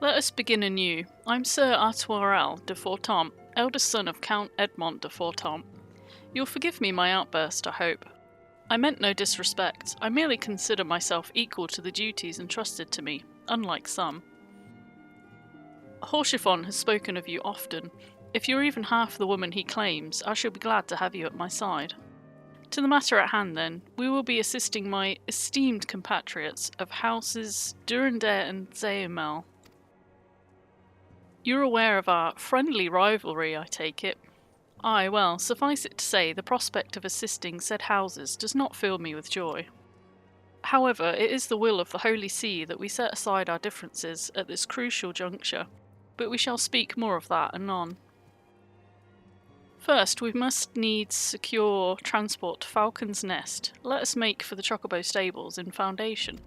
Let us begin anew. I'm Sir Artoirel de Fortemps, eldest son of Count Edmond de Fortemps. You'll forgive me my outburst, I hope. I meant no disrespect. I merely consider myself equal to the duties entrusted to me, unlike some. Horchiffon has spoken of you often. If you're even half the woman he claims, I shall be glad to have you at my side. To the matter at hand, then, we will be assisting my esteemed compatriots of houses Durandare and Zeumel. You're aware of our friendly rivalry, I take it. Aye, well, suffice it to say, the prospect of assisting said houses does not fill me with joy. However, it is the will of the Holy See that we set aside our differences at this crucial juncture, but we shall speak more of that anon. First, we must needs secure transport to Falcon's Nest. Let us make for the Chocobo stables in Foundation.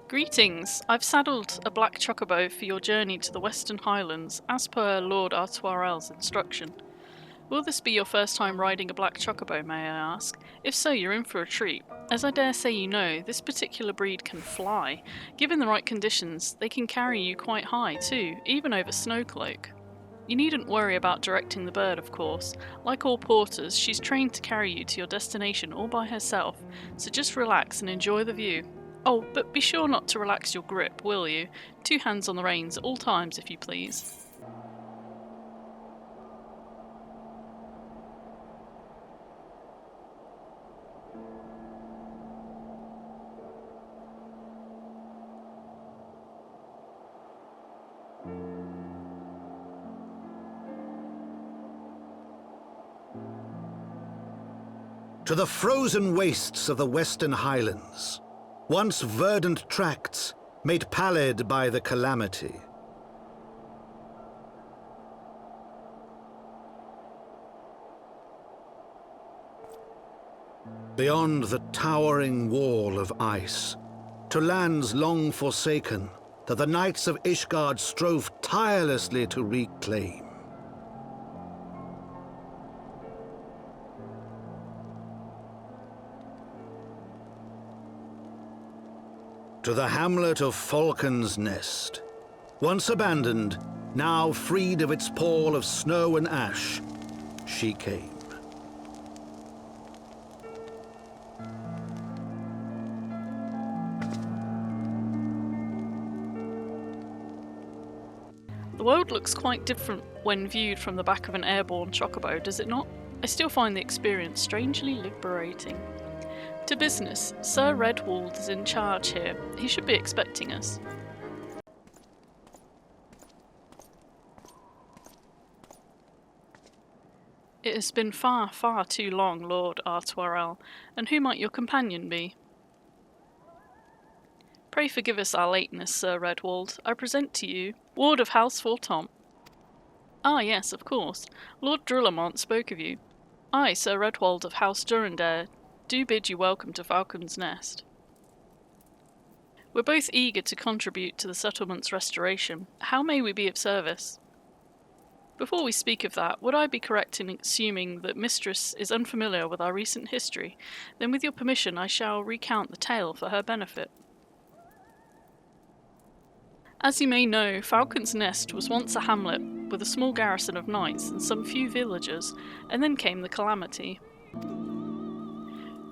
Greetings! I've saddled a black chocobo for your journey to the Western Highlands, as per Lord Artoirel's instruction. Will this be your first time riding a black chocobo, may I ask? If so, you're in for a treat. As I dare say you know, this particular breed can fly. Given the right conditions, they can carry you quite high too, even over Snowcloak. You needn't worry about directing the bird, of course. Like all porters, she's trained to carry you to your destination all by herself, so just relax and enjoy the view. Oh, but be sure not to relax your grip, will you? 2 hands on the reins at all times, if you please. To the frozen wastes of the Western Highlands, once verdant tracts made pallid by the calamity. Beyond the towering wall of ice, to lands long forsaken that the knights of Ishgard strove tirelessly to reclaim. To the hamlet of Falcon's Nest, once abandoned, now freed of its pall of snow and ash, she came. The world looks quite different when viewed from the back of an airborne chocobo, does it not? I still find the experience strangely liberating. To business, Sir Redwald is in charge here. He should be expecting us. It has been far, far too long, Lord Artoirel, and who might your companion be? Pray forgive us our lateness, Sir Redwald. I present to you, Ward of House Fortemps. Ah, yes, of course. Lord Drulamont spoke of you. I, Sir Redwald of House Durandare, do bid you welcome to Falcon's Nest. We're both eager to contribute to the settlement's restoration. How may we be of service? Before we speak of that, would I be correct in assuming that Mistress is unfamiliar with our recent history? Then with your permission I shall recount the tale for her benefit. As you may know, Falcon's Nest was once a hamlet with a small garrison of knights and some few villagers, and then came the calamity.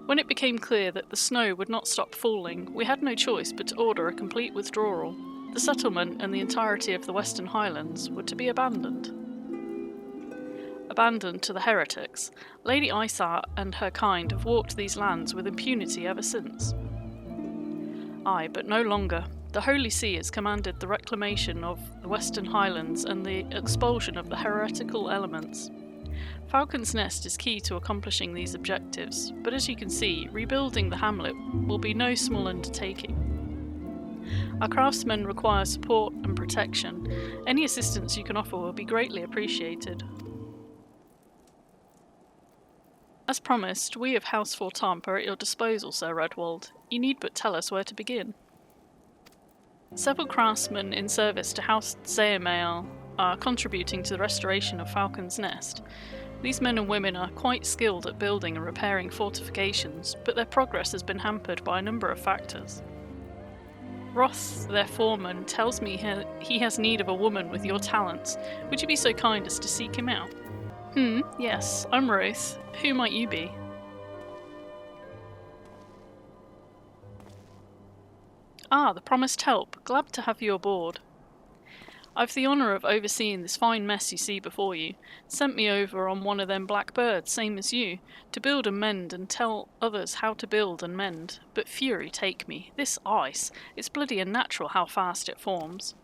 When it became clear that the snow would not stop falling, we had no choice but to order a complete withdrawal. The settlement and the entirety of the Western Highlands were to be abandoned. Abandoned to the heretics, Lady Isart and her kind have walked these lands with impunity ever since. Aye, but no longer. The Holy See has commanded the reclamation of the Western Highlands and the expulsion of the heretical elements. Falcon's Nest is key to accomplishing these objectives, but as you can see, rebuilding the hamlet will be no small undertaking. Our craftsmen require support and protection. Any assistance you can offer will be greatly appreciated. As promised, we of House Fortemps are at your disposal, Sir Redwald. You need but tell us where to begin. Several craftsmen in service to House Zeumel are contributing to the restoration of Falcon's Nest. These men and women are quite skilled at building and repairing fortifications, but their progress has been hampered by a number of factors. Roth, their foreman, tells me he has need of a woman with your talents. Would you be so kind as to seek him out? Yes, I'm Roth. Who might you be? Ah, the promised help. Glad to have you aboard. I've the honour of overseeing this fine mess you see before you. Sent me over on one of them black birds, same as you, to build and mend and tell others how to build and mend. But fury take me, this ice, it's bloody unnatural how fast it forms.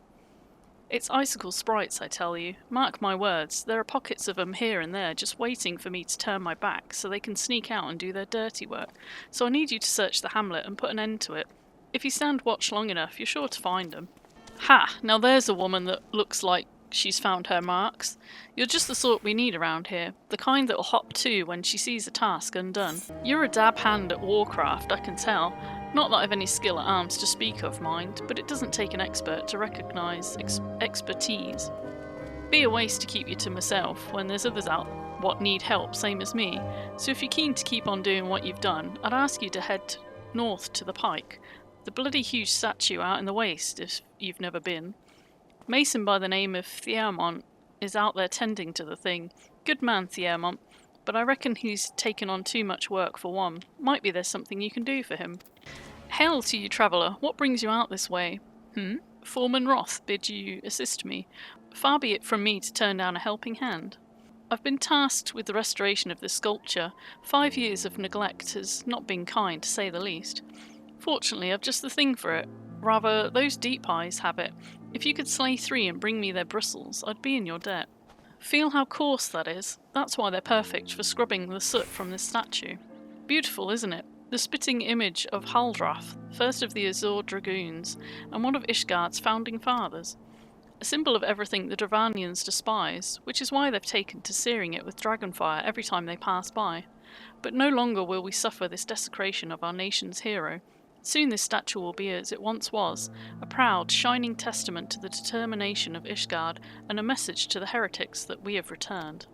It's icicle sprites, I tell you. Mark my words, there are pockets of 'em here and there just waiting for me to turn my back so they can sneak out and do their dirty work. So I need you to search the hamlet and put an end to it. If you stand watch long enough, you're sure to find 'em. Ha! Now there's a woman that looks like she's found her marks. You're just the sort we need around here, the kind that'll hop to when she sees a task undone. You're a dab hand at warcraft, I can tell. Not that I've any skill at arms to speak of, mind, but it doesn't take an expert to recognise expertise. Be a waste to keep you to myself when there's others out what need help, same as me. So if you're keen to keep on doing what you've done, I'd ask you to head north to the pike. The bloody huge statue out in the waste, if you've never been. Mason by the name of Thiermont is out there tending to the thing. Good man, Thiermont, but I reckon he's taken on too much work for one. Might be there's something you can do for him. Hail to you, traveller. What brings you out this way? Foreman Roth bid you assist me. Far be it from me to turn down a helping hand. I've been tasked with the restoration of this sculpture. 5 years of neglect has not been kind, to say the least. Fortunately, I've just the thing for it. Rather, those deep eyes have it. If you could slay 3 and bring me their bristles, I'd be in your debt. Feel how coarse that is. That's why they're perfect for scrubbing the soot from this statue. Beautiful, isn't it? The spitting image of Haldrath, first of the Azure Dragoons, and one of Ishgard's founding fathers. A symbol of everything the Dravanians despise, which is why they've taken to searing it with dragonfire every time they pass by. But no longer will we suffer this desecration of our nation's hero. Soon this statue will be as it once was, a proud, shining testament to the determination of Ishgard and a message to the heretics that we have returned.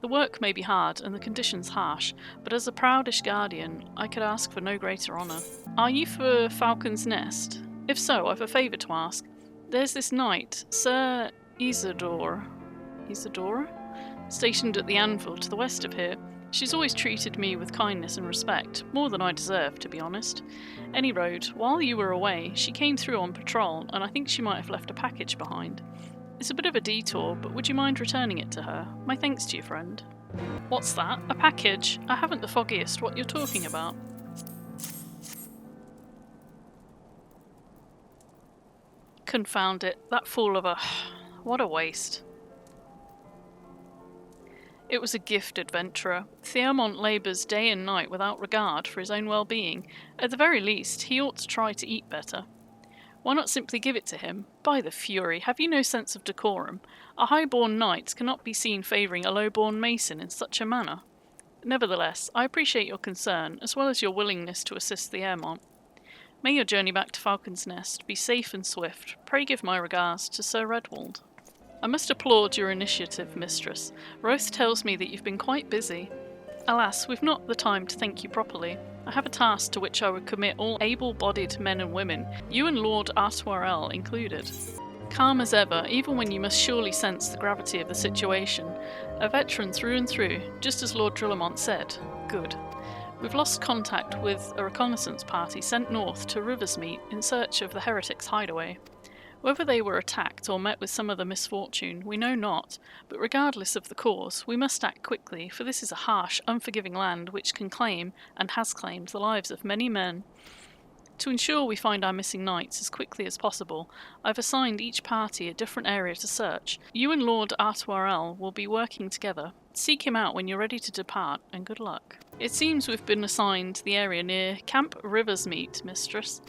The work may be hard and the conditions harsh, but as a proud Ishgardian, I could ask for no greater honour. Are you for Falcon's Nest? If so, I've a favour to ask. There's this knight, Sir Isidore, stationed at the anvil to the west of here. She's always treated me with kindness and respect, more than I deserve, to be honest. Any road, while you were away, she came through on patrol, and I think she might have left a package behind. It's a bit of a detour, but would you mind returning it to her? My thanks to you, friend. What's that? A package? I haven't the foggiest what you're talking about. Confound it, that fool of a... What a waste. It was a gift, adventurer. Thiermont labours day and night without regard for his own well-being. At the very least, he ought to try to eat better. Why not simply give it to him? By the fury, have you no sense of decorum? A high-born knight cannot be seen favouring a low-born mason in such a manner. Nevertheless, I appreciate your concern, as well as your willingness to assist Thiermont. May your journey back to Falcon's Nest be safe and swift. Pray give my regards to Sir Redwald. I must applaud your initiative, mistress. Roth tells me that you've been quite busy. Alas, we've not the time to thank you properly. I have a task to which I would commit all able-bodied men and women, you and Lord Artoirel included. Calm as ever, even when you must surely sense the gravity of the situation. A veteran through and through, just as Lord Drillamont said. Good. We've lost contact with a reconnaissance party sent north to Riversmeet in search of the heretics' hideaway. Whether they were attacked or met with some other misfortune, we know not, but regardless of the cause, we must act quickly, for this is a harsh, unforgiving land which can claim, and has claimed, the lives of many men. To ensure we find our missing knights as quickly as possible, I've assigned each party a different area to search. You and Lord Artoirel will be working together. Seek him out when you're ready to depart, and good luck. It seems we've been assigned the area near Camp Riversmeet, mistress.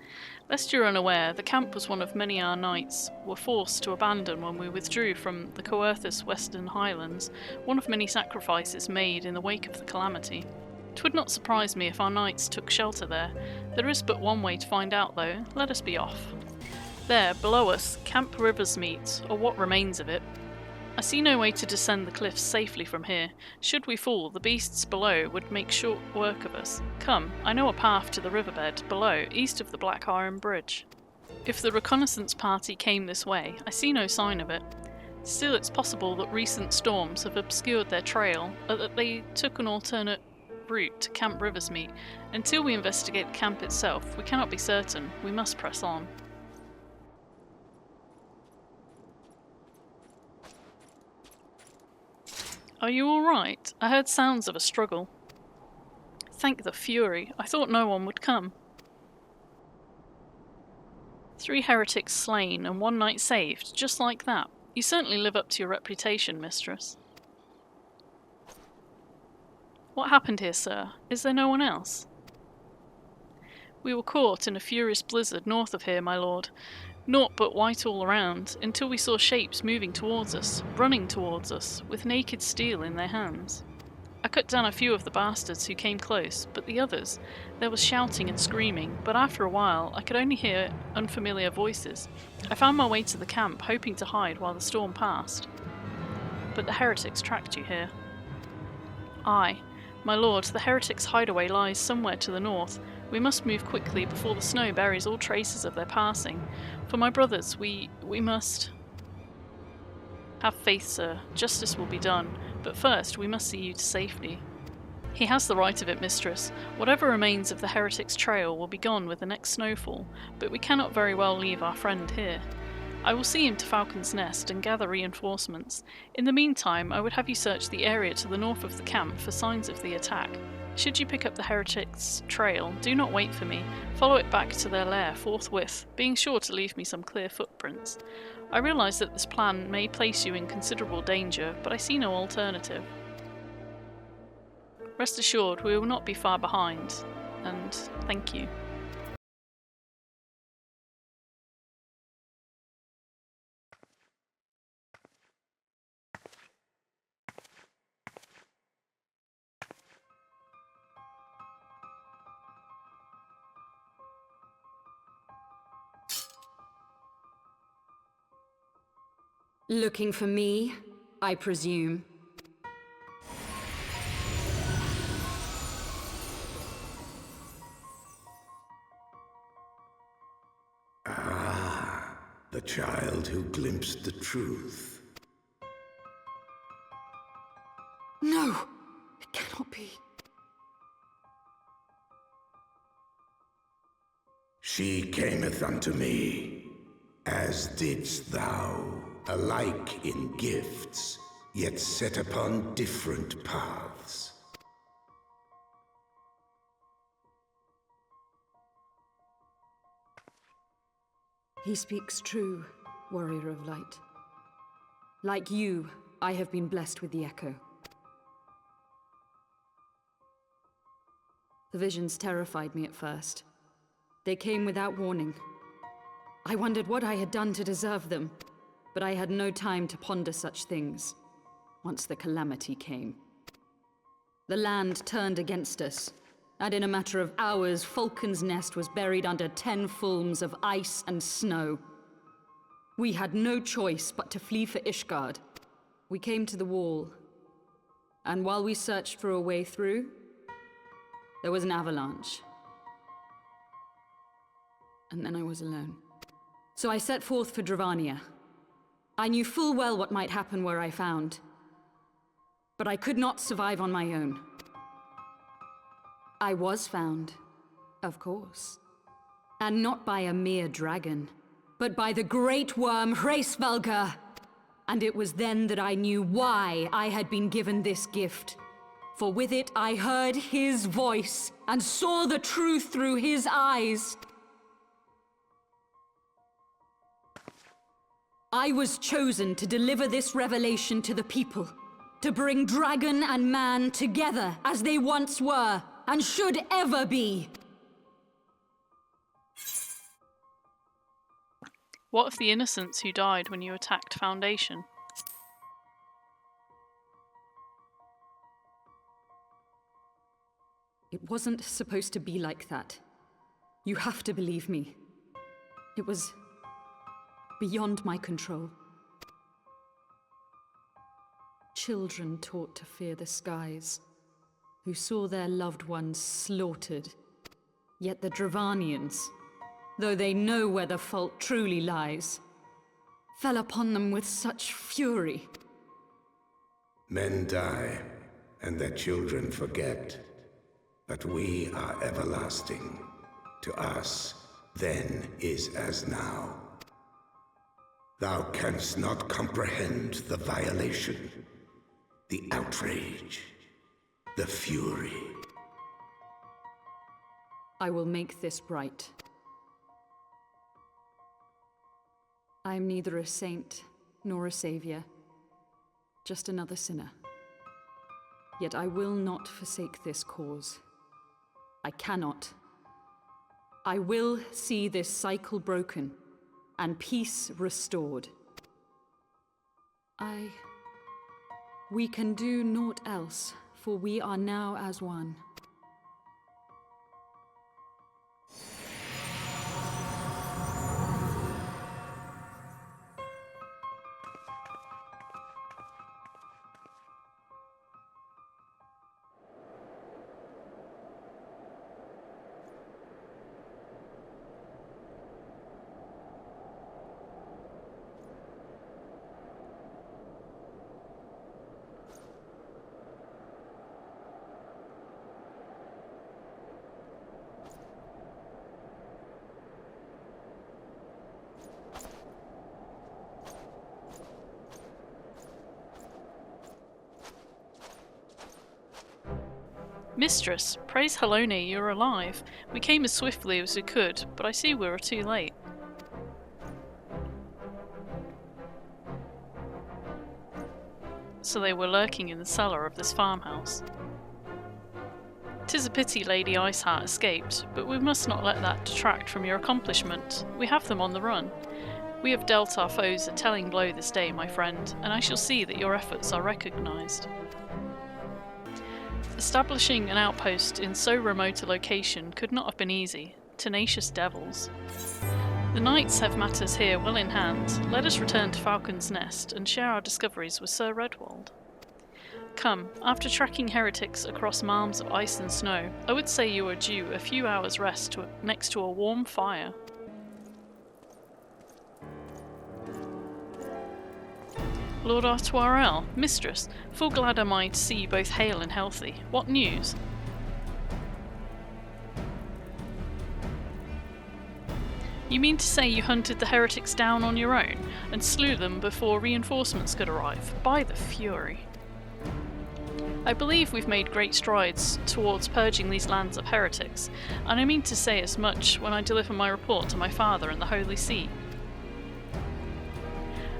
Lest you're unaware, the camp was one of many our knights were forced to abandon when we withdrew from the Coerthas Western Highlands, one of many sacrifices made in the wake of the calamity. 'Twould not surprise me if our knights took shelter there. There is but one way to find out, though. Let us be off. There, below us, Camp Riversmeet, or what remains of it. I see no way to descend the cliffs safely from here. Should we fall, the beasts below would make short work of us. Come, I know a path to the riverbed, below, east of the Black Iron Bridge. If the reconnaissance party came this way, I see no sign of it. Still, it's possible that recent storms have obscured their trail, or that they took an alternate route to Camp Riversmeet. Until we investigate the camp itself, we cannot be certain. We must press on. Are you alright? I heard sounds of a struggle. Thank the Fury. I thought no one would come. 3 heretics slain and 1 knight saved, just like that. You certainly live up to your reputation, mistress. What happened here, sir? Is there no one else? We were caught in a furious blizzard north of here, my lord. Naught but white all around, until we saw shapes moving towards us, running towards us, with naked steel in their hands. I cut down a few of the bastards who came close, but the others, there was shouting and screaming, but after a while I could only hear unfamiliar voices. I found my way to the camp, hoping to hide while the storm passed. But the heretics tracked you here. Aye, my lord, the heretics' hideaway lies somewhere to the north. We must move quickly before the snow buries all traces of their passing. For my brothers, we must... Have faith, sir. Justice will be done. But first, we must see you to safety. He has the right of it, mistress. Whatever remains of the heretic's trail will be gone with the next snowfall, but we cannot very well leave our friend here. I will see him to Falcon's Nest and gather reinforcements. In the meantime, I would have you search the area to the north of the camp for signs of the attack. Should you pick up the heretic's trail, do not wait for me. Follow it back to their lair forthwith, being sure to leave me some clear footprints. I realise that this plan may place you in considerable danger, but I see no alternative. Rest assured, we will not be far behind, and thank you. Looking for me, I presume. Ah, the child who glimpsed the truth. No! It cannot be. She cameth unto me, as didst thou, alike in gifts, yet set upon different paths. He speaks true, warrior of light. Like you, I have been blessed with the echo. The visions terrified me at first. They came without warning. I wondered what I had done to deserve them, but I had no time to ponder such things once the calamity came. The land turned against us, and in a matter of hours, Falcon's Nest was buried under 10 fulms of ice and snow. We had no choice but to flee for Ishgard. We came to the wall, and while we searched for a way through, there was an avalanche. And then I was alone. So I set forth for Dravania. I knew full well what might happen where I found, but I could not survive on my own. I was found, of course, and not by a mere dragon, but by the great worm Hraesvelgr. And it was then that I knew why I had been given this gift. For with it I heard his voice and saw the truth through his eyes. I was chosen to deliver this revelation to the people, to bring dragon and man together as they once were, and should ever be. What of the innocents who died when you attacked Foundation? It wasn't supposed to be like that. You have to believe me. It was beyond my control. Children taught to fear the skies, who saw their loved ones slaughtered. Yet the Dravanians, though they know where the fault truly lies, fell upon them with such fury. Men die, and their children forget. But we are everlasting. To us, then is as now. Thou canst not comprehend the violation, the outrage, the fury. I will make this right. I am neither a saint nor a savior, just another sinner. Yet I will not forsake this cause. I cannot. I will see this cycle broken and peace restored. We can do naught else, for we are now as one. Mistress, praise Halone, you're alive. We came as swiftly as we could, but I see we were too late. So they were lurking in the cellar of this farmhouse. 'Tis a pity Lady Iceheart escaped, but we must not let that detract from your accomplishment. We have them on the run. We have dealt our foes a telling blow this day, my friend, and I shall see that your efforts are recognised. Establishing an outpost in so remote a location could not have been easy. Tenacious devils. The knights have matters here well in hand. Let us return to Falcon's Nest and share our discoveries with Sir Redwald. Come, after tracking heretics across malms of ice and snow, I would say you are due a few hours' rest next to a warm fire. Lord Artoirel, mistress, full glad am I to see you both hale and healthy. What news? You mean to say you hunted the heretics down on your own, and slew them before reinforcements could arrive? By the fury. I believe we've made great strides towards purging these lands of heretics, and I mean to say as much when I deliver my report to my father in the Holy See.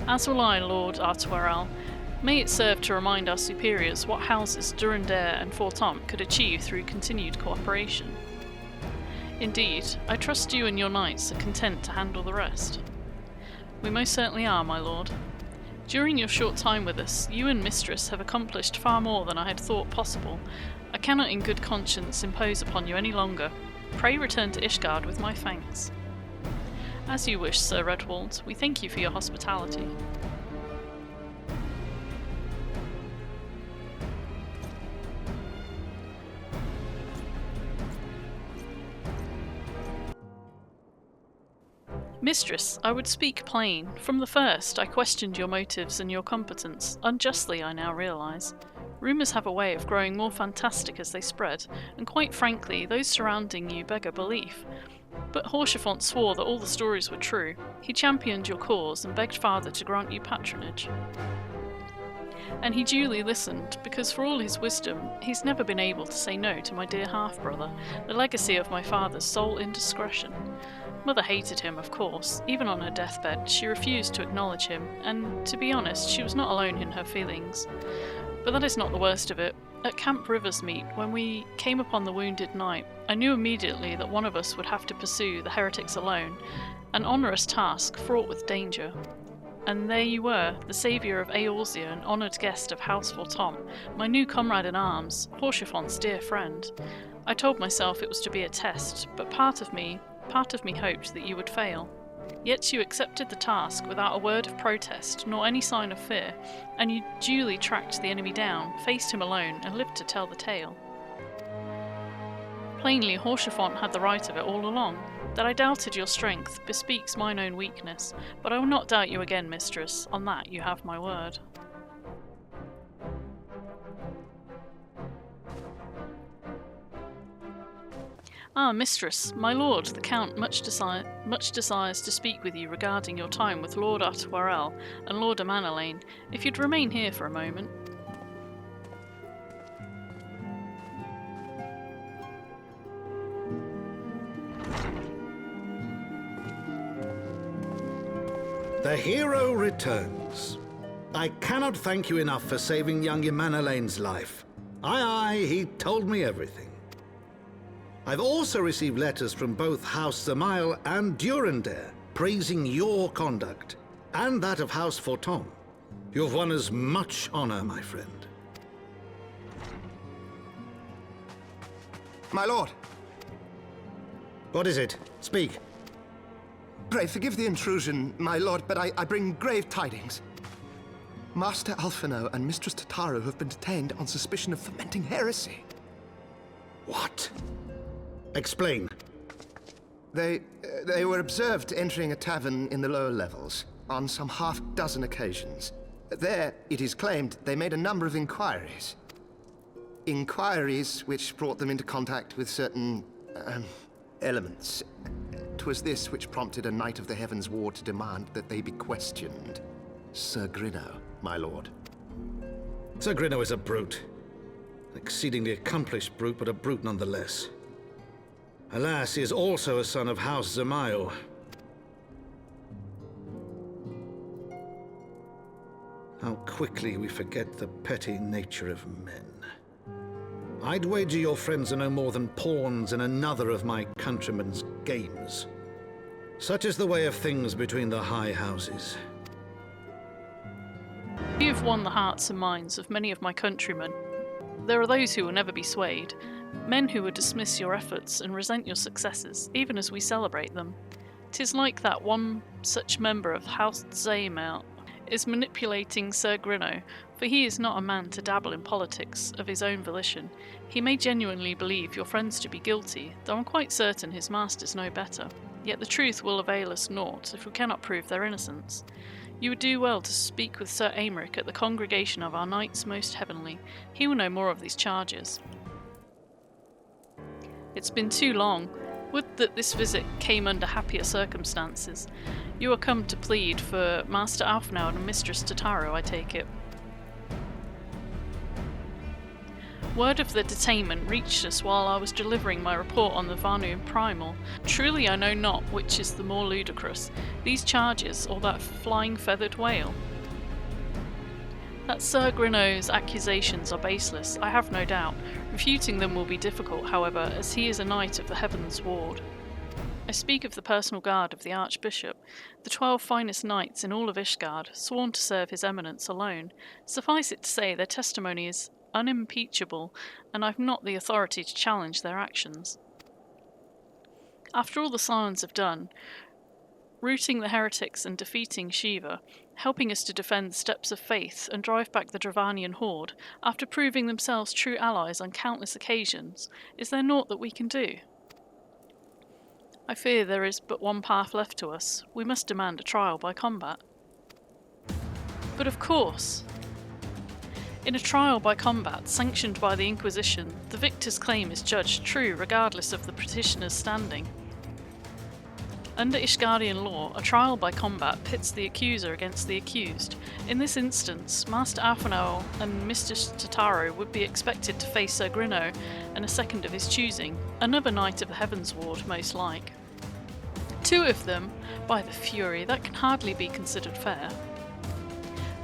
As will I, Lord Artoirel. May it serve to remind our superiors what houses Durandare and Fortemps could achieve through continued cooperation. Indeed, I trust you and your knights are content to handle the rest. We most certainly are, my lord. During your short time with us, you and mistress have accomplished far more than I had thought possible. I cannot in good conscience impose upon you any longer. Pray return to Ishgard with my thanks. As you wish, Sir Redwald. We thank you for your hospitality. Mistress, I would speak plain. From the first, I questioned your motives and your competence. Unjustly, I now realise. Rumours have a way of growing more fantastic as they spread, and quite frankly, those surrounding you beggar belief. But Haurchefant swore that all the stories were true. He championed your cause and begged Father to grant you patronage. And he duly listened, because for all his wisdom, he's never been able to say no to my dear half-brother, the legacy of my father's sole indiscretion. Mother hated him, of course. Even on her deathbed, she refused to acknowledge him, and, to be honest, she was not alone in her feelings. But that is not the worst of it. At Camp Riversmeet, when we came upon the wounded knight, I knew immediately that one of us would have to pursue the heretics alone, an onerous task fraught with danger. And there you were, the saviour of Eorzea, an honoured guest of House Fortemps, my new comrade in arms, Haurchefant's dear friend. I told myself it was to be a test, but part of me hoped that you would fail. Yet you accepted the task without a word of protest, nor any sign of fear, and you duly tracked the enemy down, faced him alone, and lived to tell the tale. Plainly, Haurchefant had the right of it all along. That I doubted your strength bespeaks mine own weakness, but I will not doubt you again, mistress. On that you have my word. Ah, mistress, my lord, the Count much desires to speak with you regarding your time with Lord Artoirel and Lord de Manalain. If you'd remain here for a moment. The hero returns. I cannot thank you enough for saving young Manalain's life. Aye, he told me everything. I've also received letters from both House Zamail and Durandare praising your conduct, and that of House Forton. You've won as much honor, my friend. My lord! What is it? Speak. Pray forgive the intrusion, my lord, but I bring grave tidings. Master Alphino and Mistress Tataru have been detained on suspicion of fomenting heresy. What? Explain. They were observed entering a tavern in the lower levels on some half-dozen occasions. There, it is claimed, they made a number of inquiries. Inquiries which brought them into contact with certain elements. 'Twas this which prompted a Knight of the Heavensward to demand that they be questioned. Sir Grinno, my lord. Sir Grinno is a brute. An exceedingly accomplished brute, but a brute nonetheless. Alas, he is also a son of House Zamail. How quickly we forget the petty nature of men. I'd wager your friends are no more than pawns in another of my countrymen's games. Such is the way of things between the high houses. You have won the hearts and minds of many of my countrymen. There are those who will never be swayed, men who will dismiss your efforts and resent your successes, even as we celebrate them. 'Tis like that one such member of House Zamail is manipulating Sir Grinno, for he is not a man to dabble in politics of his own volition. He may genuinely believe your friends to be guilty, though I'm quite certain his masters know better. Yet the truth will avail us naught if we cannot prove their innocence. You would do well to speak with Sir Aymeric at the congregation of our Knights Most Heavenly. He will know more of these charges. It's been too long. Would that this visit came under happier circumstances. You are come to plead for Master Alphino and Mistress Tataru, I take it. Word of the detainment reached us while I was delivering my report on the Vanu Primal. Truly I know not which is the more ludicrous, these charges or that flying feathered whale. That Sir Grinno's accusations are baseless, I have no doubt. Refuting them will be difficult, however, as he is a knight of the Heavensward. I speak of the personal guard of the Archbishop, the 12 finest knights in all of Ishgard, sworn to serve his eminence alone. Suffice it to say, their testimony is unimpeachable, and I've not the authority to challenge their actions. After all the Scions have done, routing the heretics and defeating Shiva, helping us to defend the steps of faith and drive back the Dravanian horde, after proving themselves true allies on countless occasions, is there naught that we can do? I fear there is but one path left to us. We must demand a trial by combat. But of course! In a trial by combat, sanctioned by the Inquisition, the victor's claim is judged true regardless of the petitioner's standing. Under Ishgardian law, a trial by combat pits the accuser against the accused. In this instance, Master Alphino and Mistress Tataru would be expected to face Sir Grinno and a second of his choosing, another knight of the Heavensward most like. 2 of them? By the fury, that can hardly be considered fair.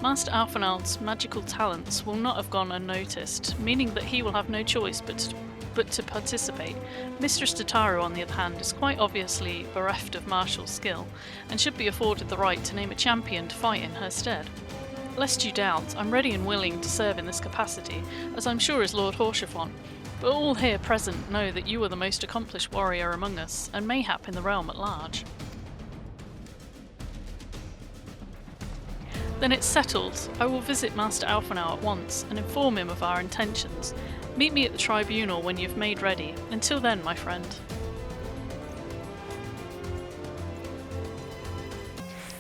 Master Alphino's magical talents will not have gone unnoticed, meaning that he will have no choice but to participate. Mistress Tataru, on the other hand, is quite obviously bereft of martial skill, and should be afforded the right to name a champion to fight in her stead. Lest you doubt, I'm ready and willing to serve in this capacity, as I'm sure is Lord Haurchefant, but all here present know that you are the most accomplished warrior among us, and mayhap in the realm at large. Then it's settled. I will visit Master Alphonal at once and inform him of our intentions. Meet me at the tribunal when you've made ready. Until then, my friend.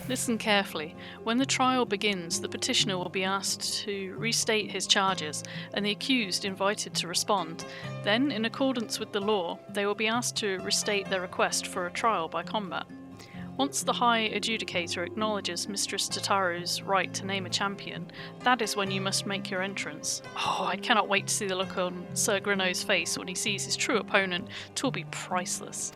Listen carefully. When the trial begins, the petitioner will be asked to restate his charges, and the accused invited to respond. Then, in accordance with the law, they will be asked to restate their request for a trial by combat. Once the High Adjudicator acknowledges Mistress Tataru's right to name a champion, that is when you must make your entrance. Oh, I cannot wait to see the look on Sir Grino's face when he sees his true opponent. 'Twill be priceless.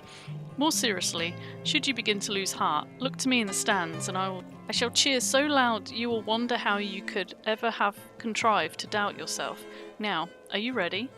More seriously, should you begin to lose heart, look to me in the stands, and I shall cheer so loud you will wonder how you could ever have contrived to doubt yourself. Now, are you ready?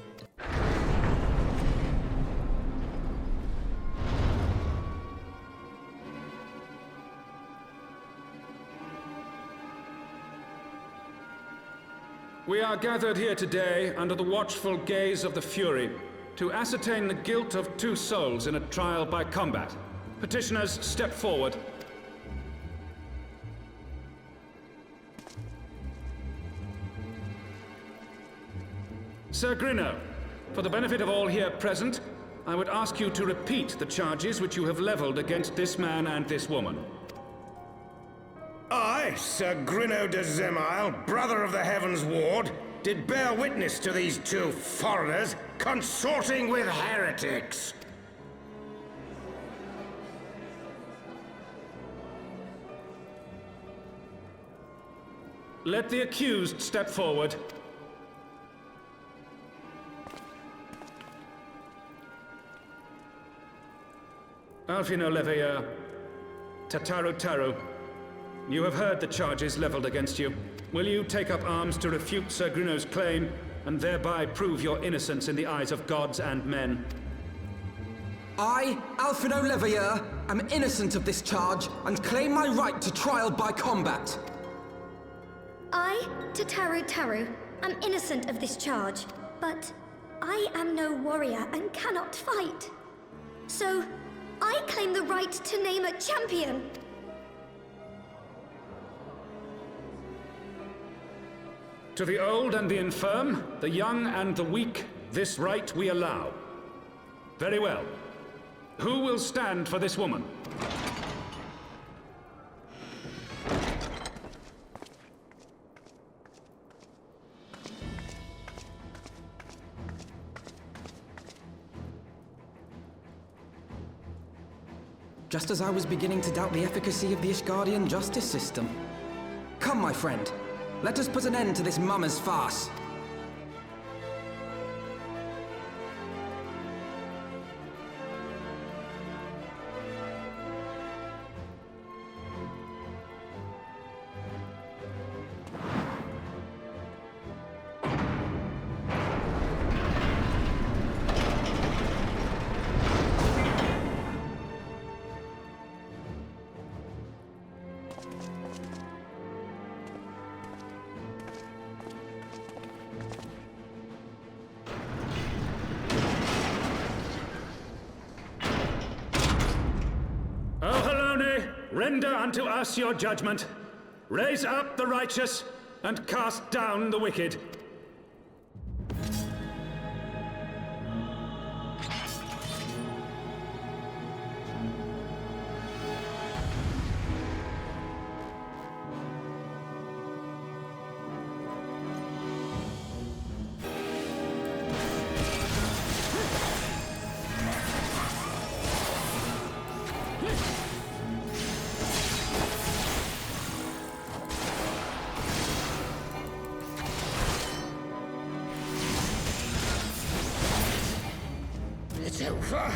We are gathered here today under the watchful gaze of the Fury to ascertain the guilt of 2 souls in a trial by combat. Petitioners, step forward. Sir Grino, for the benefit of all here present, I would ask you to repeat the charges which you have leveled against this man and this woman. I, Sir Grino de Zemile, brother of the Heavensward, did bear witness to these 2 foreigners consorting with heretics. Let the accused step forward. Alphino Leveilleur, Tataru, you have heard the charges leveled against you. Will you take up arms to refute Sir Grino's claim, and thereby prove your innocence in the eyes of gods and men? I, Alphino Leveilleur, am innocent of this charge, and claim my right to trial by combat. I, Tataru, am innocent of this charge, but I am no warrior and cannot fight. So, I claim the right to name a champion. To the old and the infirm, the young and the weak, this right we allow. Very well. Who will stand for this woman? Just as I was beginning to doubt the efficacy of the Ishgardian justice system. Come, my friend. Let us put an end to this mummer's farce. Render unto us your judgment. Raise up the righteous, and cast down the wicked. It's over.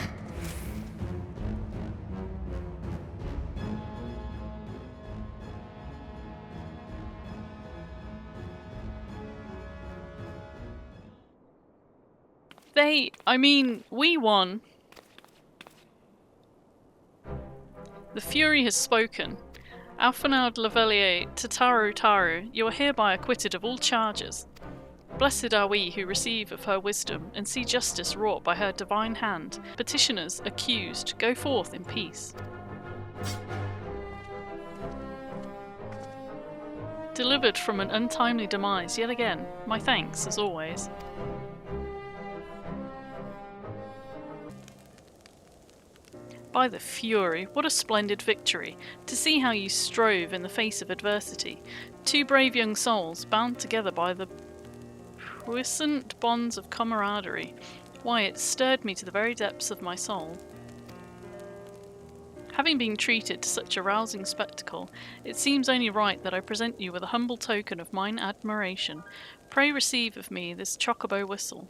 We won. The Fury has spoken. Alphonal Leveilleur, Tataru, you are hereby acquitted of all charges. Blessed are we who receive of her wisdom and see justice wrought by her divine hand. Petitioners, accused, go forth in peace. Delivered from an untimely demise yet again. My thanks, as always. By the Fury, what a splendid victory! To see how you strove in the face of adversity. Two brave young souls, bound together by the puissant bonds of camaraderie. Why, it stirred me to the very depths of my soul. Having been treated to such a rousing spectacle, it seems only right that I present you with a humble token of mine admiration. Pray receive of me this chocobo whistle.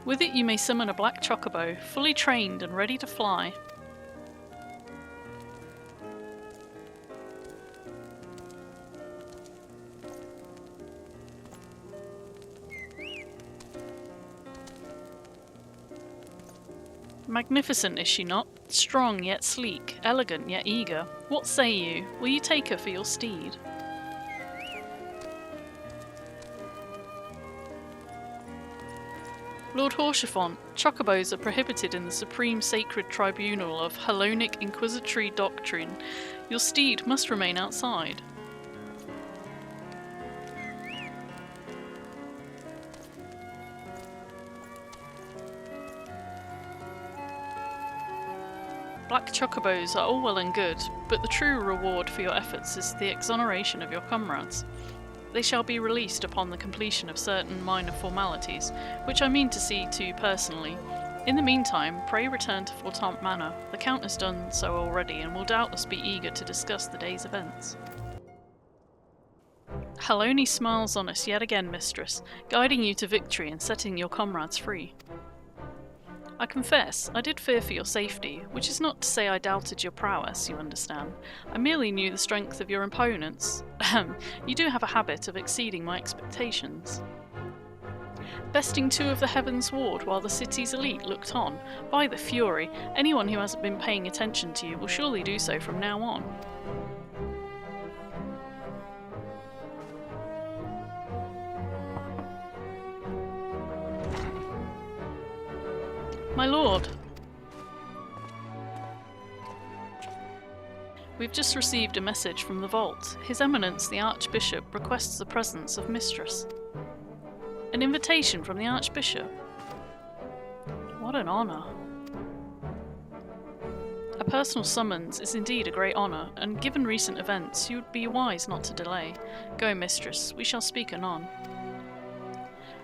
With it you may summon a black chocobo, fully trained and ready to fly. Magnificent is she not? Strong yet sleek, elegant yet eager. What say you? Will you take her for your steed? Lord Horschiefant, chocobos are prohibited in the supreme sacred tribunal of Hellenic inquisitory doctrine. Your steed must remain outside. Black chocobos are all well and good, but the true reward for your efforts is the exoneration of your comrades. They shall be released upon the completion of certain minor formalities, which I mean to see to personally. In the meantime, pray return to Fortemps Manor. The Count has done so already and will doubtless be eager to discuss the day's events. Haloni smiles on us yet again, mistress, guiding you to victory and setting your comrades free. I confess, I did fear for your safety, which is not to say I doubted your prowess, you understand. I merely knew the strength of your opponents. You do have a habit of exceeding my expectations. Besting 2 of the Heavensward while the city's elite looked on. By the Fury, anyone who hasn't been paying attention to you will surely do so from now on. My lord! We've just received a message from the vault. His Eminence the Archbishop requests the presence of Mistress. An invitation from the Archbishop? What an honour. A personal summons is indeed a great honour, and given recent events, you would be wise not to delay. Go, Mistress, we shall speak anon.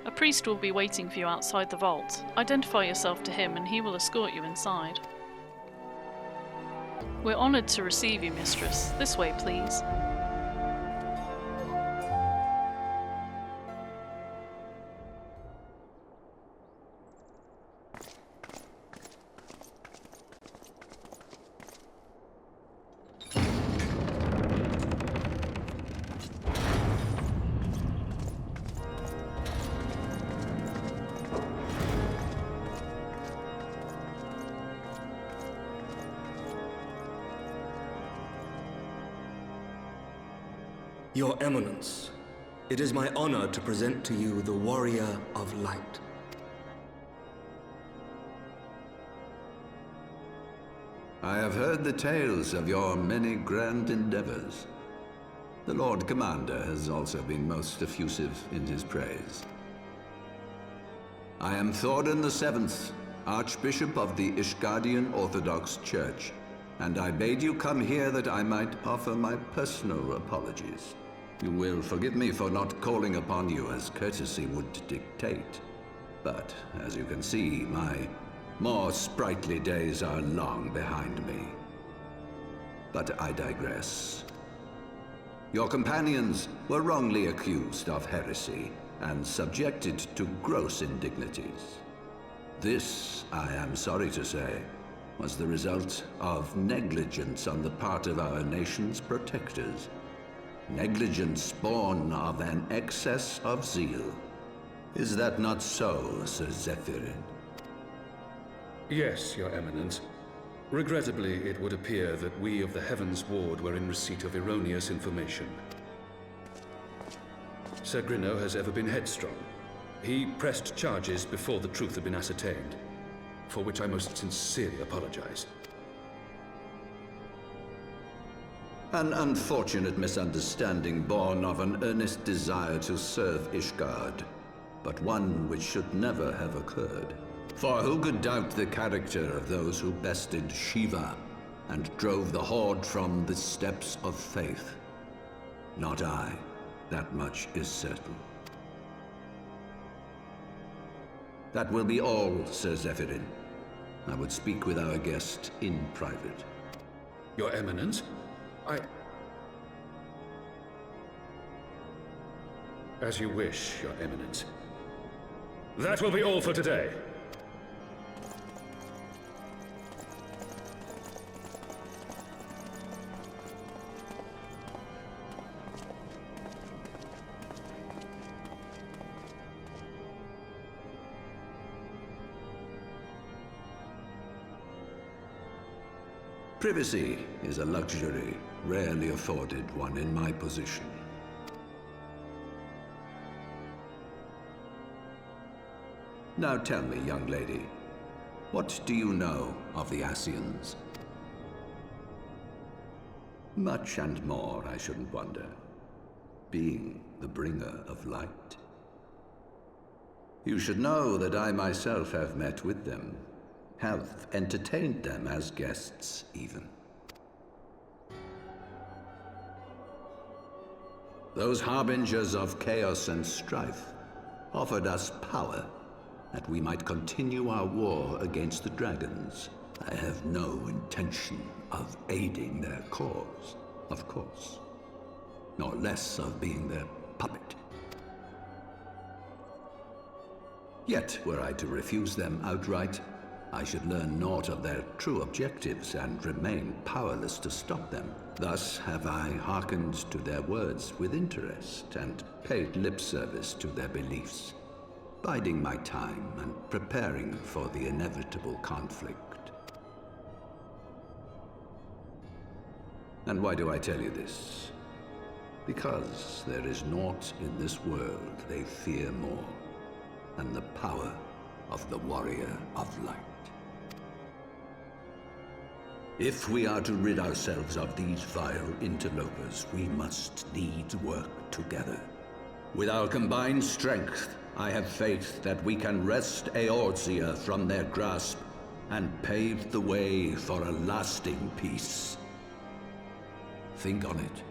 A priest will be waiting for you outside the vault. Identify yourself to him and he will escort you inside. We're honoured to receive you, Mistress. This way, please. Your Eminence, it is my honor to present to you the Warrior of Light. I have heard the tales of your many grand endeavors. The Lord Commander has also been most effusive in his praise. I am Thordan VII, Archbishop of the Ishgardian Orthodox Church, and I bade you come here that I might offer my personal apologies. You will forgive me for not calling upon you as courtesy would dictate. But, as you can see, my more sprightly days are long behind me. But I digress. Your companions were wrongly accused of heresy and subjected to gross indignities. This, I am sorry to say, was the result of negligence on the part of our nation's protectors. Negligence born of an excess of zeal. Is that not so, Sir Zephyrin? Yes, Your Eminence. Regrettably, it would appear that we of the Heavensward were in receipt of erroneous information. Sir Grinno has ever been headstrong. He pressed charges before the truth had been ascertained, for which I most sincerely apologize. An unfortunate misunderstanding born of an earnest desire to serve Ishgard, but one which should never have occurred. For who could doubt the character of those who bested Shiva and drove the Horde from the steps of faith? Not I. That much is certain. That will be all, Sir Zephyrin. I would speak with our guest in private. Your Eminence? As you wish, Your Eminence. That will be all for today. Privacy is a luxury rarely afforded one in my position. Now tell me, young lady, what do you know of the Ascians? Much and more, I shouldn't wonder, being the bringer of light. You should know that I myself have met with them, have entertained them as guests, even. Those harbingers of chaos and strife offered us power, that we might continue our war against the dragons. I have no intention of aiding their cause, of course, nor less of being their puppet. Yet, were I to refuse them outright, I should learn naught of their true objectives and remain powerless to stop them. Thus have I hearkened to their words with interest and paid lip service to their beliefs, biding my time and preparing for the inevitable conflict. And why do I tell you this? Because there is naught in this world they fear more than the power of the Warrior of Light. If we are to rid ourselves of these vile interlopers, we must needs work together. With our combined strength, I have faith that we can wrest Eorzea from their grasp and pave the way for a lasting peace. Think on it.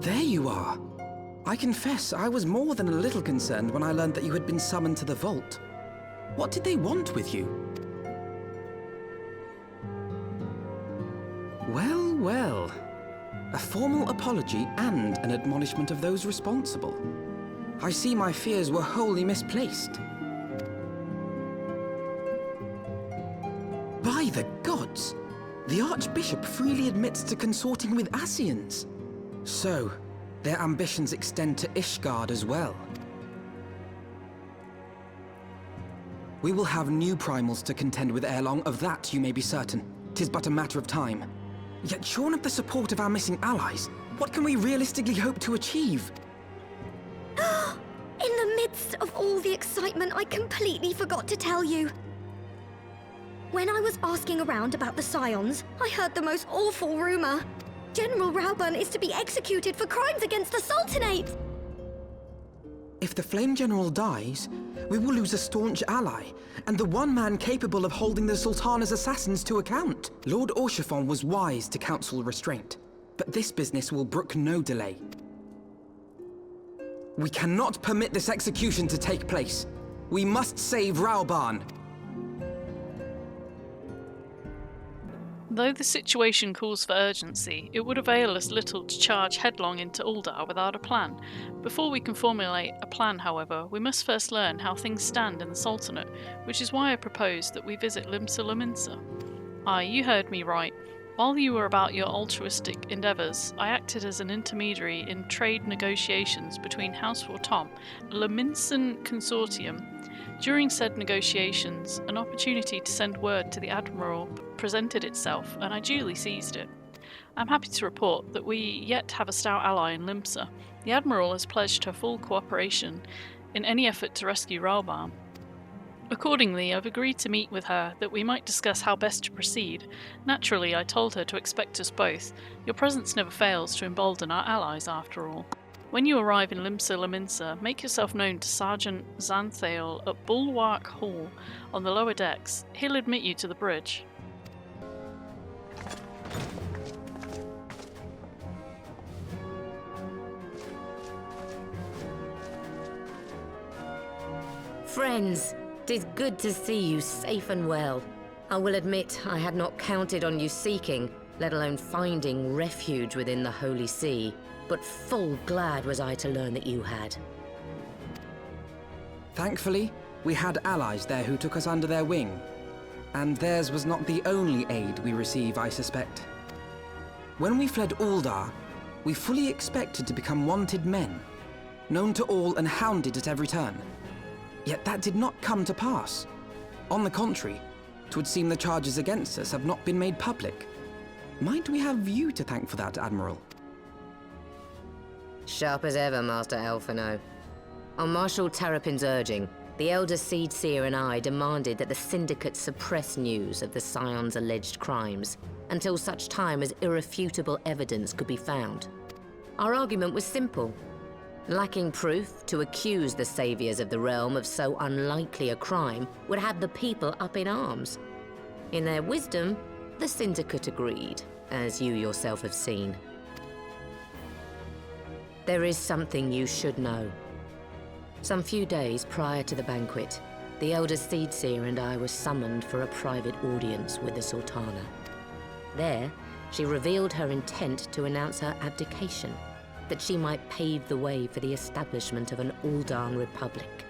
There you are. I confess, I was more than a little concerned when I learned that you had been summoned to the vault. What did they want with you? Well, well. A formal apology and an admonishment of those responsible. I see my fears were wholly misplaced. By the gods! The Archbishop freely admits to consorting with Ascians. So, their ambitions extend to Ishgard as well. We will have new primals to contend with ere long, of that you may be certain. 'Tis but a matter of time. Yet shorn of the support of our missing allies, what can we realistically hope to achieve? In the midst of all the excitement, I completely forgot to tell you. When I was asking around about the Scions, I heard the most awful rumor. General Rauburn is to be executed for crimes against the Sultanate! If the Flame General dies, we will lose a staunch ally, and the one man capable of holding the Sultana's assassins to account. Lord Orshafon was wise to counsel restraint, but this business will brook no delay. We cannot permit this execution to take place. We must save Rauburn. Though the situation calls for urgency, it would avail us little to charge headlong into Ul'dah without a plan. Before we can formulate a plan, however, we must first learn how things stand in the Sultanate, which is why I propose that we visit Limsa Lominsa. Aye, you heard me right. While you were about your altruistic endeavours, I acted as an intermediary in trade negotiations between House Fortom and Lominsan Consortium. During said negotiations, an opportunity to send word to the Admiral presented itself, and I duly seized it. I'm happy to report that we yet have a stout ally in Limsa. The Admiral has pledged her full cooperation in any effort to rescue Ralbarn. Accordingly, I've agreed to meet with her that we might discuss how best to proceed. Naturally, I told her to expect us both. Your presence never fails to embolden our allies, after all. When you arrive in Limsa Laminsa, make yourself known to Sergeant Xanthael at Bulwark Hall on the lower decks. He'll admit you to the bridge. Friends, 'tis good to see you safe and well. I will admit I had not counted on you seeking, let alone finding refuge within the Holy See, but full glad was I to learn that you had. Thankfully, we had allies there who took us under their wing. And theirs was not the only aid we receive, I suspect. When we fled Uldar, we fully expected to become wanted men, known to all and hounded at every turn. Yet that did not come to pass. On the contrary, 'twould seem the charges against us have not been made public. Might we have you to thank for that, Admiral? Sharp as ever, Master Alphino. On Marshal Terrapin's urging, the Elder Seed Seer and I demanded that the Syndicate suppress news of the Scion's alleged crimes until such time as irrefutable evidence could be found. Our argument was simple. Lacking proof, to accuse the saviors of the realm of so unlikely a crime would have the people up in arms. In their wisdom, the Syndicate agreed, as you yourself have seen. There is something you should know. Some few days prior to the banquet, the Elder Seedseer and I were summoned for a private audience with the Sultana. There, she revealed her intent to announce her abdication, that she might pave the way for the establishment of an Uldan Republic.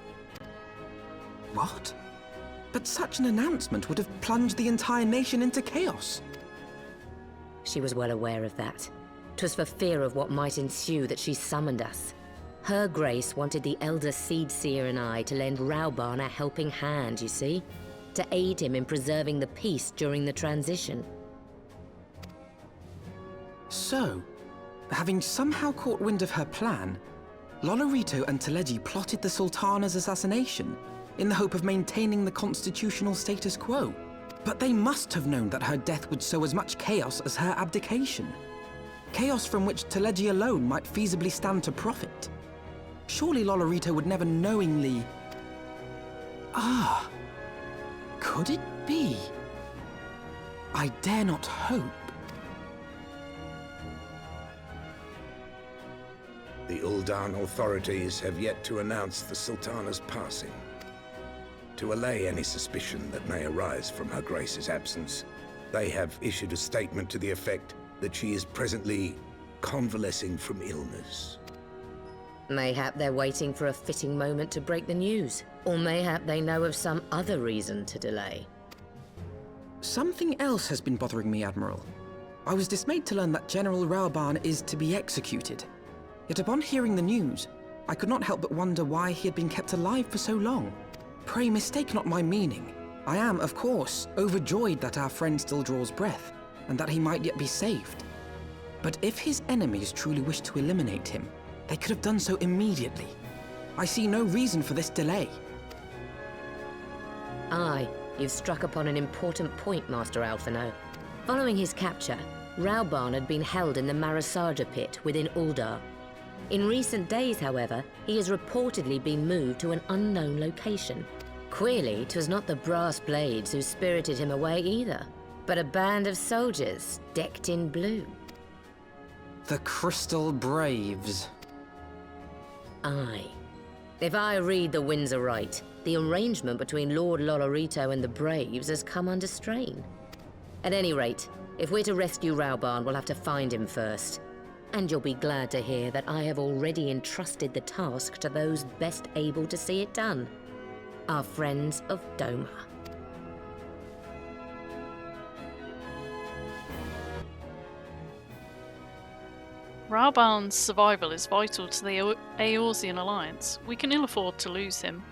What? But such an announcement would have plunged the entire nation into chaos. She was well aware of that. 'Twas for fear of what might ensue that she summoned us. Her Grace wanted the Elder Seedseer and I to lend Ralbarn a helping hand, you see? To aid him in preserving the peace during the transition. So, having somehow caught wind of her plan, Lolorito and Teleji plotted the Sultana's assassination in the hope of maintaining the constitutional status quo. But they must have known that her death would sow as much chaos as her abdication. Chaos from which Teleji alone might feasibly stand to profit. Surely Lolorito would never knowingly... Could it be? I dare not hope. The Uldan authorities have yet to announce the Sultana's passing. To allay any suspicion that may arise from Her Grace's absence, they have issued a statement to the effect that she is presently convalescing from illness. Mayhap they're waiting for a fitting moment to break the news. Or mayhap they know of some other reason to delay. Something else has been bothering me, Admiral. I was dismayed to learn that General Ralbarn is to be executed. Yet upon hearing the news, I could not help but wonder why he had been kept alive for so long. Pray mistake not my meaning. I am, of course, overjoyed that our friend still draws breath, and that he might yet be saved. But if his enemies truly wished to eliminate him, they could have done so immediately. I see no reason for this delay. Aye, you've struck upon an important point, Master Alphino. Following his capture, Ralbarn had been held in the Marasaja pit within Uldar. In recent days, however, he has reportedly been moved to an unknown location. Queerly, 'twas not the Brass Blades who spirited him away either, but a band of soldiers decked in blue. The Crystal Braves. Aye. If I read the winds aright, the arrangement between Lord Lolorito and the Braves has come under strain. At any rate, if we're to rescue Ralbarn, we'll have to find him first. And you'll be glad to hear that I have already entrusted the task to those best able to see it done. Our friends of Doma. Ralbarn's survival is vital to the Eorzean alliance. We can ill afford to lose him.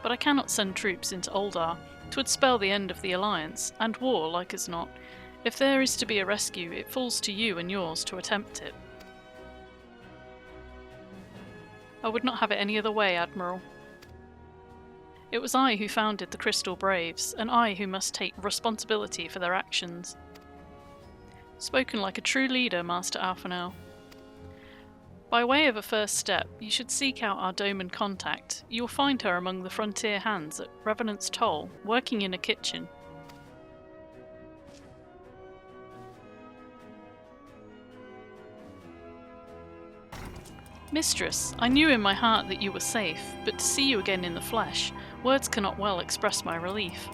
But I cannot send troops into Uldar. 'Twould spell the end of the alliance, and war, like as not. If there is to be a rescue, it falls to you and yours to attempt it. I would not have it any other way, Admiral. It was I who founded the Crystal Braves, and I who must take responsibility for their actions. Spoken like a true leader, Master Alphinaud. By way of a first step, you should seek out our Doman contact. You will find her among the frontier hands at Revenant's Toll, working in a kitchen. Mistress, I knew in my heart that you were safe, but to see you again in the flesh, words cannot well express my relief.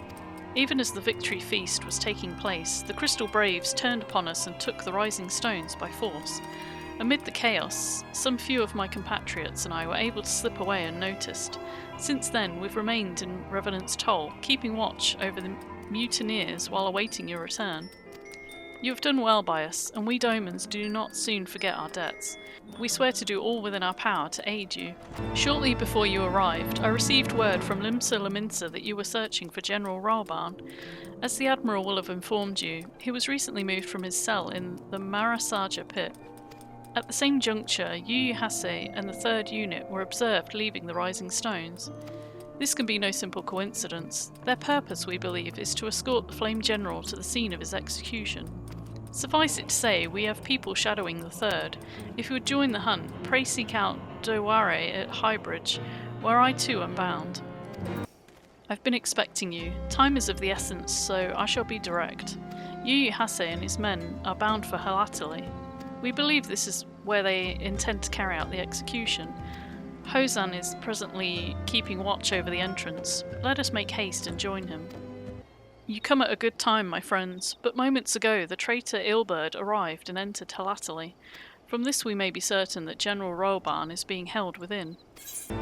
Even as the victory feast was taking place, the Crystal Braves turned upon us and took the Rising Stones by force. Amid the chaos, some few of my compatriots and I were able to slip away unnoticed. Since then, we've remained in Revenant's Toll, keeping watch over the mutineers while awaiting your return. You have done well by us, and we Domans do not soon forget our debts. We swear to do all within our power to aid you. Shortly before you arrived, I received word from Limsa Laminsa that you were searching for General Ralbarn. As the Admiral will have informed you, he was recently moved from his cell in the Marasaja pit. At the same juncture, Yu Hase and the 3rd Unit were observed leaving the Rising Stones. This can be no simple coincidence. Their purpose, we believe, is to escort the Flame General to the scene of his execution. Suffice it to say, we have people shadowing the 3rd. If you would join the hunt, pray seek out Doware at Highbridge, where I too am bound. I've been expecting you. Time is of the essence, so I shall be direct. Yu Hase and his men are bound for Halatali. We believe this is where they intend to carry out the execution. Hozan is presently keeping watch over the entrance. Let us make haste and join him. You come at a good time, my friends, but moments ago the traitor Ilberd arrived and entered Halatali. From this we may be certain that General Ralbarn is being held within.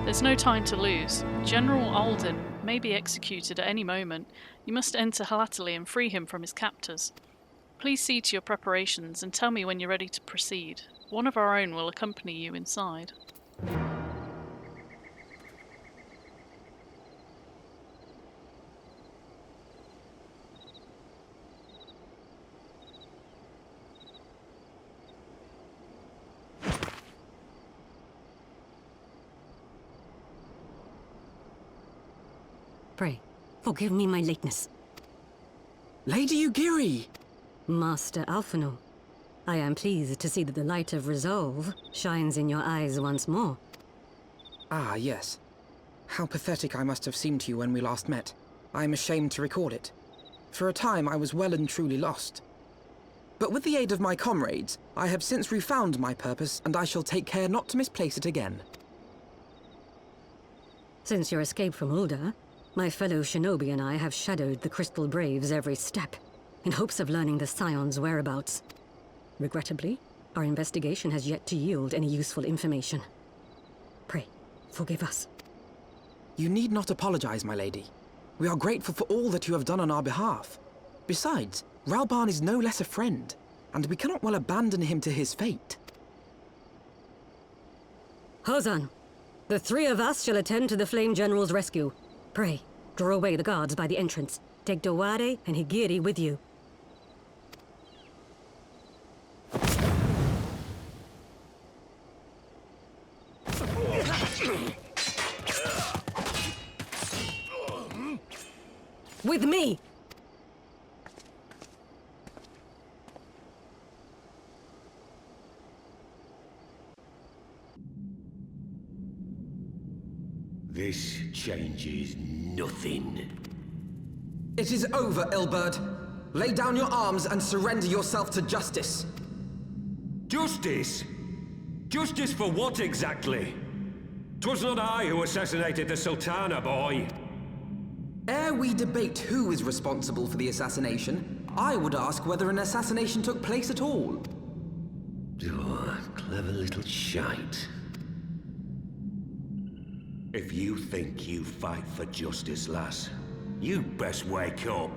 There's no time to lose. General Alden may be executed at any moment. You must enter Halatali and free him from his captors. Please see to your preparations and tell me when you're ready to proceed. One of our own will accompany you inside. Pray, forgive me my lateness. Lady Ugiri! Master Alphinaud, I am pleased to see that the light of resolve shines in your eyes once more. Ah, yes. How pathetic I must have seemed to you when we last met. I am ashamed to recall it. For a time I was well and truly lost. But with the aid of my comrades, I have since refound my purpose, and I shall take care not to misplace it again. Since your escape from Ulda, my fellow shinobi and I have shadowed the Crystal Braves every step, in hopes of learning the Scion's whereabouts. Regrettably, our investigation has yet to yield any useful information. Pray, forgive us. You need not apologize, my lady. We are grateful for all that you have done on our behalf. Besides, Ralbarn is no less a friend, and we cannot well abandon him to his fate. Hozan, the 3 of us shall attend to the Flame General's rescue. Pray, draw away the guards by the entrance. Take Doware and Higiri with you. With me! This changes nothing. It is over, Ilberd. Lay down your arms and surrender yourself to justice. Justice? Justice for what exactly? 'Twas not I who assassinated the Sultana, boy. Ere we debate who is responsible for the assassination, I would ask whether an assassination took place at all. Oh, clever little shite. If you think you fight for justice, lass, you best wake up.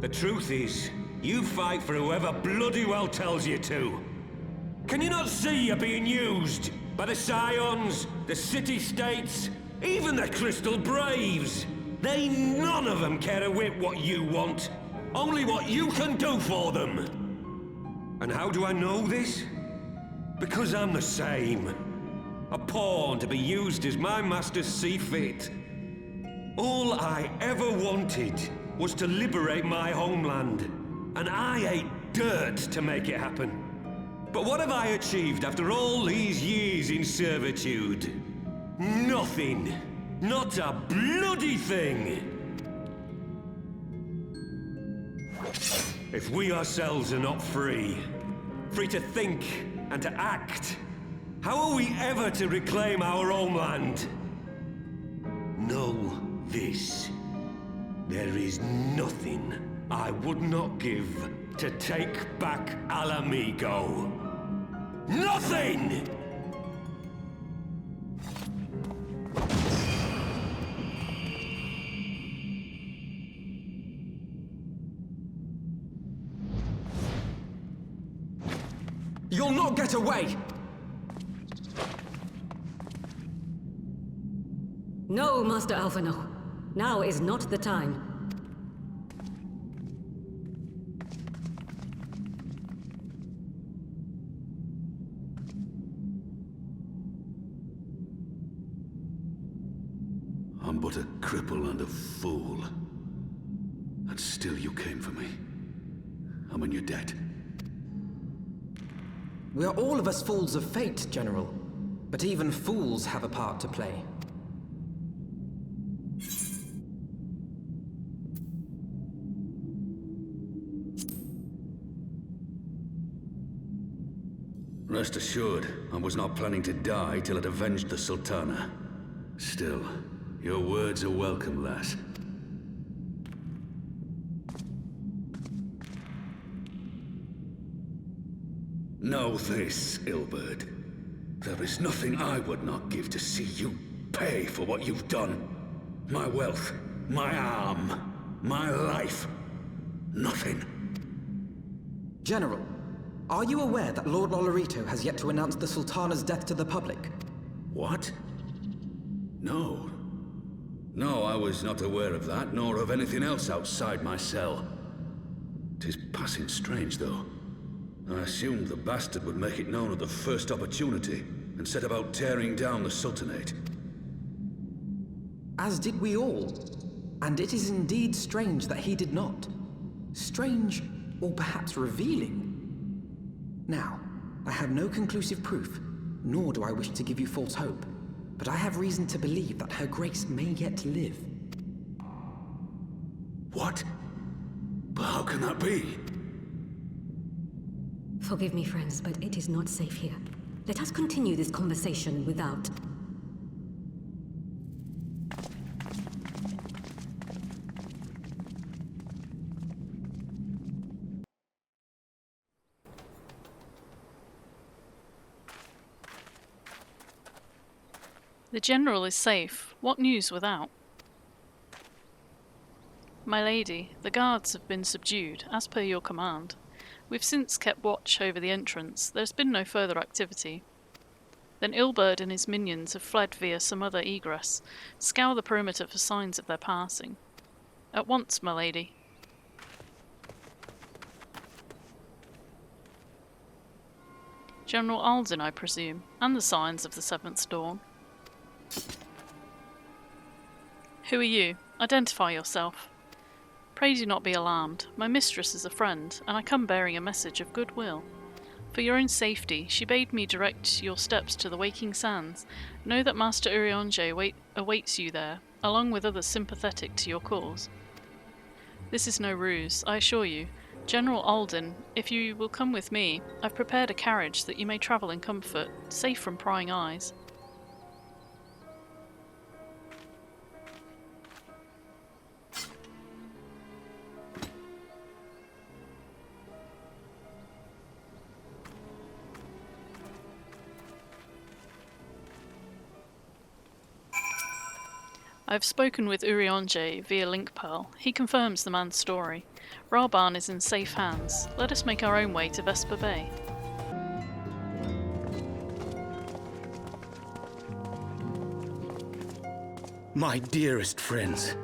The truth is, you fight for whoever bloody well tells you to. Can you not see you're being used by the Scions, the City-States, even the Crystal Braves? They none of them care a whit what you want. Only what you can do for them! And how do I know this? Because I'm the same. A pawn to be used as my masters see fit. All I ever wanted was to liberate my homeland, and I ate dirt to make it happen. But what have I achieved after all these years in servitude? Nothing. Not a bloody thing! If we ourselves are not free to think and to act, how are we ever to reclaim our own land? Know this. There is nothing I would not give to take back Alamigo. Nothing! You'll not get away! No, Master Alphino. Now is not the time. I'm but a cripple and a fool. And still you came for me. I'm in your debt. We are all of us fools of fate, General. But even fools have a part to play. Rest assured, I was not planning to die till I'd avenged the Sultana. Still, your words are welcome, lass. Know this, Ilberd. There is nothing I would not give to see you pay for what you've done. My wealth, my arm, my life. Nothing. General, are you aware that Lord Lolorito has yet to announce the Sultana's death to the public? What? No. No, I was not aware of that, nor of anything else outside my cell. 'Tis passing strange, though. I assumed the bastard would make it known at the first opportunity, and set about tearing down the Sultanate. As did we all. And it is indeed strange that he did not. Strange, or perhaps revealing. Now, I have no conclusive proof, nor do I wish to give you false hope, but I have reason to believe that Her Grace may yet live. What? But how can that be? Forgive me, friends, but it is not safe here. Let us continue this conversation without. The General is safe. What news without? My lady, the guards have been subdued, as per your command. We've since kept watch over the entrance. There's been no further activity. Then Ilberd and his minions have fled via some other egress. Scour the perimeter for signs of their passing. At once, my lady. General Alden, I presume, and the signs of the Seventh Dawn. Who are you? Identify yourself. Pray do not be alarmed. My mistress is a friend, and I come bearing a message of goodwill. For your own safety, she bade me direct your steps to the Waking Sands. Know that Master Urianger awaits you there, along with others sympathetic to your cause. This is no ruse, I assure you. General Alden, if you will come with me, I've prepared a carriage that you may travel in comfort, safe from prying eyes. I have spoken with Urianger via link pearl. He confirms the man's story. Raban is in safe hands. Let us make our own way to Vesper Bay. My dearest friends,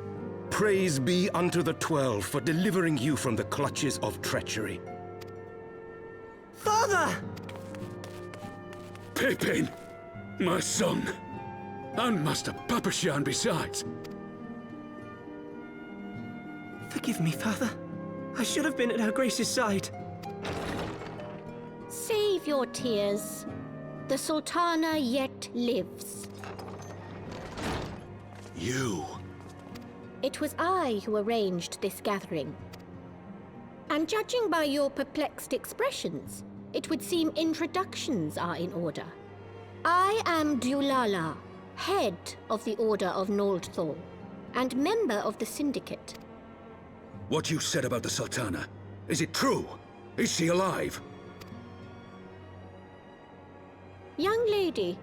praise be unto the 12 for delivering you from the clutches of treachery. Father! Pippin, my son, and Master Papashan besides. Forgive me, Father. I should have been at Her Grace's side. Save your tears. The Sultana yet lives. You? It was I who arranged this gathering. And judging by your perplexed expressions, it would seem introductions are in order. I am Dulala, head of the Order of Noldthal, and member of the Syndicate. What you said about the Sultana, is it true? Is she alive? Young lady,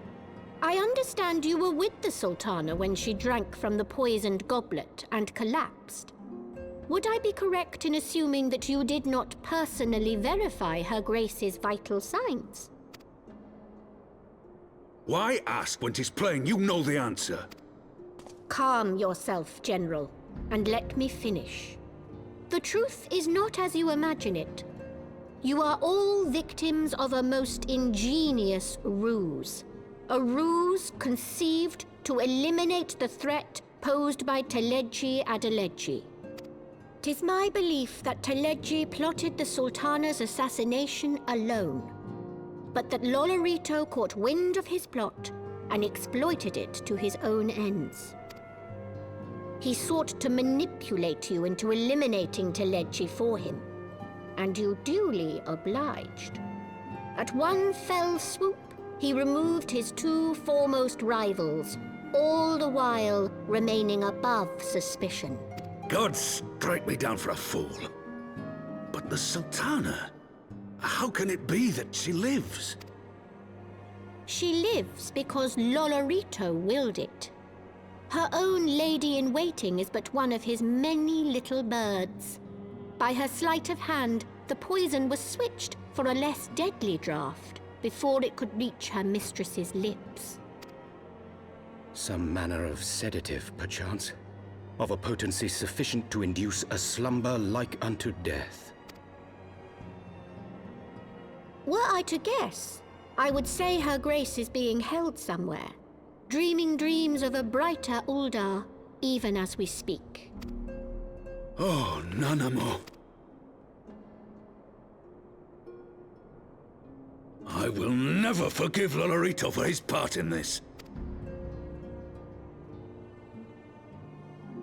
I understand you were with the Sultana when she drank from the poisoned goblet and collapsed. Would I be correct in assuming that you did not personally verify Her Grace's vital signs? Why ask when 'tis plain you know the answer? Calm yourself, General, and let me finish. The truth is not as you imagine it. You are all victims of a most ingenious ruse. A ruse conceived to eliminate the threat posed by Teleji Adeleji. 'Tis my belief that Teleji plotted the Sultana's assassination alone, but that Lolorito caught wind of his plot and exploited it to his own ends. He sought to manipulate you into eliminating Teleji for him, and you duly obliged. At one fell swoop, he removed his two foremost rivals, all the while remaining above suspicion. God strike me down for a fool. But the Sultana, how can it be that she lives? She lives because Lolorito willed it. Her own lady-in-waiting is but one of his many little birds. By her sleight of hand, the poison was switched for a less deadly draught before it could reach her mistress's lips. Some manner of sedative, perchance, of a potency sufficient to induce a slumber like unto death. Were I to guess, I would say Her Grace is being held somewhere, dreaming dreams of a brighter Uldar, even as we speak. Oh, Nanamo. I will never forgive Lolorito for his part in this.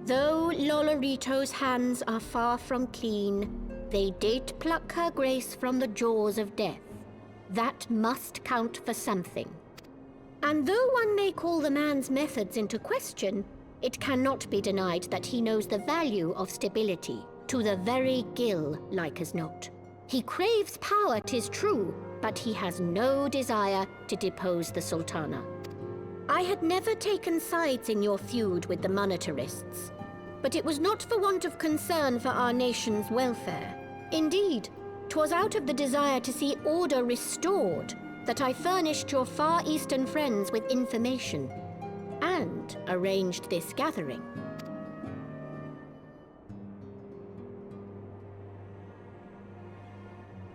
Though Lolorito's hands are far from clean, they did pluck Her Grace from the jaws of death. That must count for something. And though one may call the man's methods into question, it cannot be denied that he knows the value of stability, to the very gill, like as not. He craves power, 'tis true, but he has no desire to depose the Sultana. I had never taken sides in your feud with the monetarists, but it was not for want of concern for our nation's welfare. Indeed, 'twas out of the desire to see order restored that I furnished your Far Eastern friends with information, and arranged this gathering.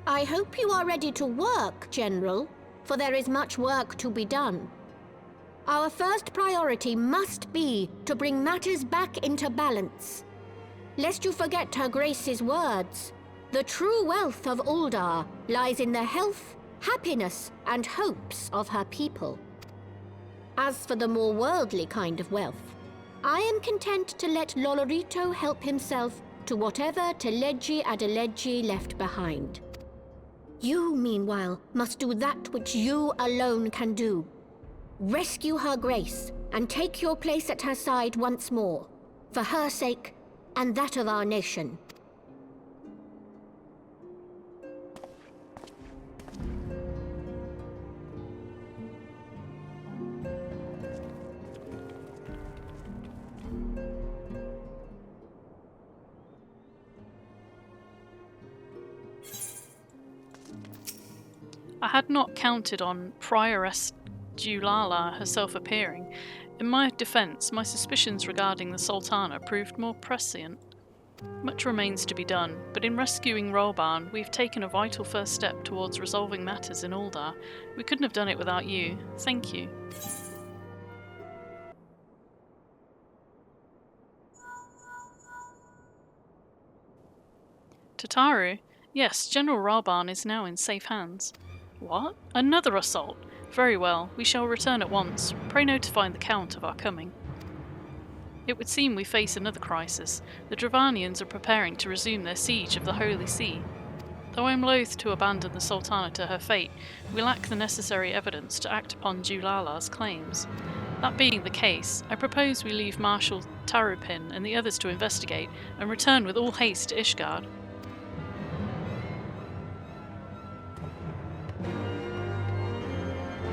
I hope you are ready to work, General, for there is much work to be done. Our first priority must be to bring matters back into balance. Lest you forget Her Grace's words, the true wealth of Uldar lies in the health, happiness, and hopes of her people. As for the more worldly kind of wealth, I am content to let Lolorito help himself to whatever Teleji Adeleji left behind. You, meanwhile, must do that which you alone can do. Rescue Her Grace and take your place at her side once more, for her sake and that of our nation. I had not counted on Prioress Dulala herself appearing. In my defence, my suspicions regarding the Sultana proved more prescient. Much remains to be done, but in rescuing Rolban, we've taken a vital first step towards resolving matters in Uldar. We couldn't have done it without you. Thank you. Tataru? Yes, General Rolban is now in safe hands. What? Another assault? Very well, we shall return at once. Pray notify the Count of our coming. It would seem we face another crisis. The Dravanians are preparing to resume their siege of the Holy See. Though I am loath to abandon the Sultana to her fate, we lack the necessary evidence to act upon Julala's claims. That being the case, I propose we leave Marshal Tarupin and the others to investigate, and return with all haste to Ishgard.